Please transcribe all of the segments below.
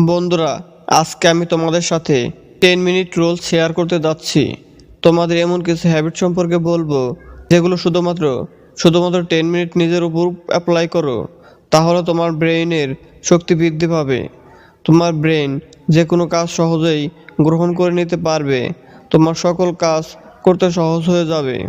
বন্ধুরা, আজকে আমি তোমাদের সাথে 10 মিনিট রুল শেয়ার করতে যাচ্ছি। তোমাদের এমন কিছু হ্যাবিট সম্পর্কে বলবো যেগুলো শুধুমাত্র 10 মিনিট নিজের উপর অ্যাপ্লাই করো, তাহলে তোমার ব্রেইনের শক্তি বৃদ্ধি পাবে। তোমার ব্রেন যে কোনো কাজ সহজেই গ্রহণ করে নিতে পারবে। তোমার সকল কাজ করতে সহজ হয়ে যাবে।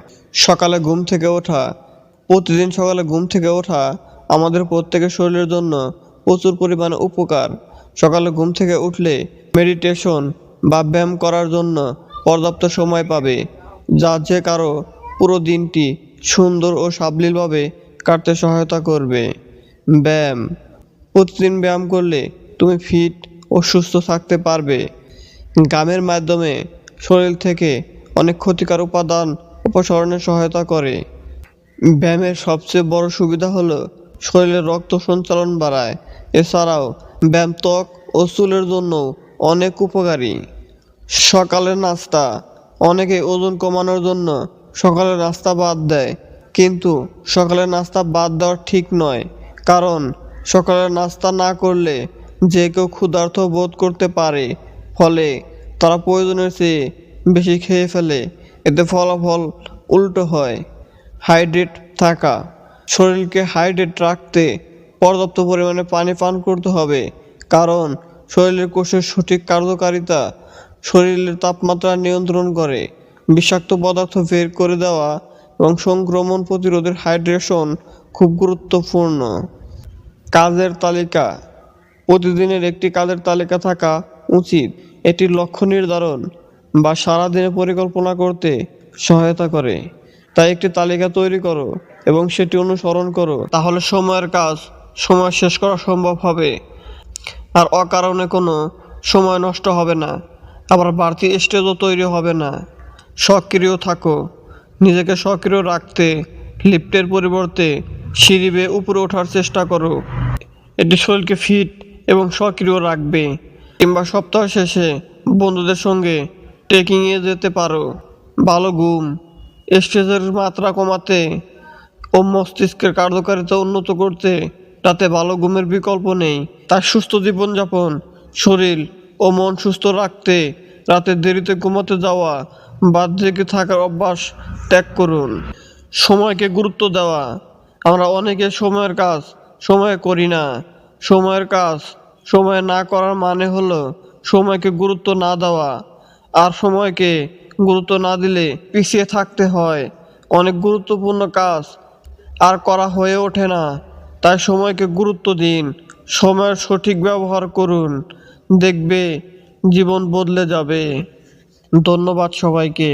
প্রতিদিন সকালে ঘুম থেকে ওঠা আমাদের প্রত্যেকের শরীরের জন্য প্রচুর পরিমাণে উপকার। সকালে ঘুম থেকে উঠলে মেডিটেশন বা ব্যায়াম করার জন্য পর্যাপ্ত সময় পাবে, যা যে কারো পুরো দিনটি সুন্দর ও সাবলীলভাবে কাটতে সহায়তা করবে। ব্যায়াম, প্রতিদিন ব্যায়াম করলে তুমি ফিট ও সুস্থ থাকতে পারবে। ঘামের মাধ্যমে শরীর থেকে অনেক ক্ষতিকর উপাদান অপসারণে সহায়তা করে। ব্যায়ামের সবচেয়ে বড় সুবিধা হলো শরীরে রক্ত সঞ্চালন বাড়ায়। এছাড়াও ব্যায়াম ত্বক ও চুলের জন্য অনেক উপকারী। সকালের নাস্তা, অনেকে ওজন কমানোর জন্য সকালের নাস্তা বাদ দেয়, কিন্তু সকালের নাস্তা বাদ দেওয়া ঠিক নয়। কারণ সকালের নাস্তা না করলে যে কেউ ক্ষুধার্ত বোধ করতে পারে, ফলে তারা প্রয়োজনের চেয়ে বেশি খেয়ে ফেলে। এতে ফলাফল উল্টো হয়। হাইড্রেট থাকা, শরীরকে হাইড্রেট রাখতে পর্যাপ্ত পরিমাণে পানি পান করতে হবে। কারণ শরীরের কোষের সঠিক কার্যকারিতা শরীরের তাপমাত্রা নিয়ন্ত্রণ করে। বিষাক্ত পদার্থ বের করে দেওয়া এবং সংক্রমণ প্রতিরোধের হাইড্রেশন খুব গুরুত্বপূর্ণ। কাজের তালিকা, প্রতিদিনের একটি কাজের তালিকা থাকা উচিত। এটি লক্ষ্য নির্ধারণ বা সারাদিনের পরিকল্পনা করতে সহায়তা করে। তাই একটি তালিকা তৈরি করো এবং সেটি অনুসরণ করো, তাহলে সময়ের কাজ সময় শেষ করা সম্ভব হবে আর অকারণে কোনো সময় নষ্ট হবে না। আবার বাড়তি স্ট্রেসও তৈরি হবে না। সক্রিয় থাকো, নিজেকে সক্রিয় রাখতে লিফটের পরিবর্তে সিঁড়ি বেয়ে উপরে ওঠার চেষ্টা করো। এটি শরীরকে ফিট এবং সক্রিয় রাখবে। কিংবা সপ্তাহ শেষে বন্ধুদের সঙ্গে ট্রেকিংয়ে যেতে পারো। ভালো ঘুম, স্ট্রেসের মাত্রা কমাতে ও মস্তিষ্কের কার্যকারিতা উন্নত করতে রাতে ভালো ঘুমের বিকল্প নেই। তাই সুস্থ জীবনযাপন, শরীর ও মন সুস্থ রাখতে রাতে দেরিতে ঘুমাতে যাওয়া, বাদ জেগে থাকার অভ্যাস ত্যাগ করুন। সময়কে গুরুত্ব দেওয়া, আমরা অনেকে সময়ের কাজ সময়ে করি না। সময়ের কাজ সময়ে না করার মানে হলো সময়কে গুরুত্ব না দেওয়া। আর সময়কে গুরুত্ব না দিলে পিছিয়ে থাকতে হয়। অনেক গুরুত্বপূর্ণ কাজ আর করা হয়ে ওঠে না। তাই সময়কে গুরুত্ব দিন, সময়ের সঠিক ব্যবহার করুন, দেখবে জীবন বদলে যাবে। ধন্যবাদ সবাইকে।